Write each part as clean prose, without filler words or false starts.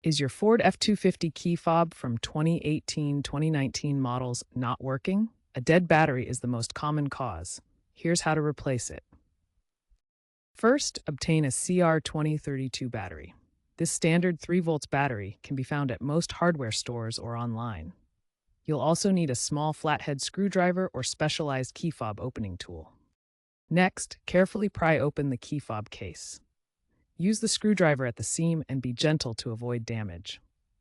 Is your Ford F-250 key fob from 2018-2019 models not working? A dead battery is the most common cause. Here's how to replace it. First, obtain a CR2032 battery. This standard 3 volts battery can be found at most hardware stores or online. You'll also need a small flathead screwdriver or specialized key fob opening tool. Next, carefully pry open the key fob case. Use the screwdriver at the seam and be gentle to avoid damage.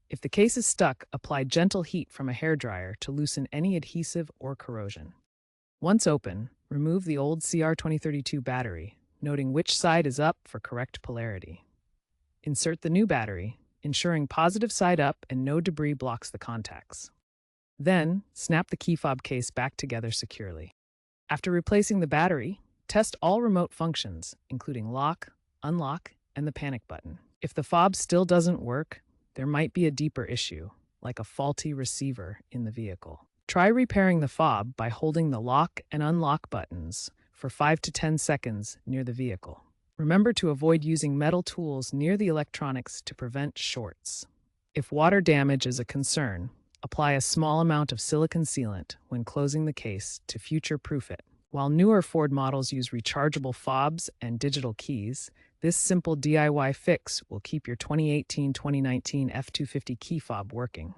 If the case is stuck, apply gentle heat from a hairdryer to loosen any adhesive or corrosion. Once open, remove the old CR2032 battery, noting which side is up for correct polarity. Insert the new battery, ensuring positive side up and no debris blocks the contacts. Then, snap the key fob case back together securely. After replacing the battery, test all remote functions, including lock, unlock, and the panic button. If the fob still doesn't work, there might be a deeper issue, like a faulty receiver in the vehicle. Try repairing the fob by holding the lock and unlock buttons for 5 to 10 seconds near the vehicle. Remember to avoid using metal tools near the electronics to prevent shorts. If water damage is a concern, apply a small amount of silicone sealant when closing the case to future-proof it. While newer Ford models use rechargeable fobs and digital keys, this simple DIY fix will keep your 2018-2019 F-250 key fob working.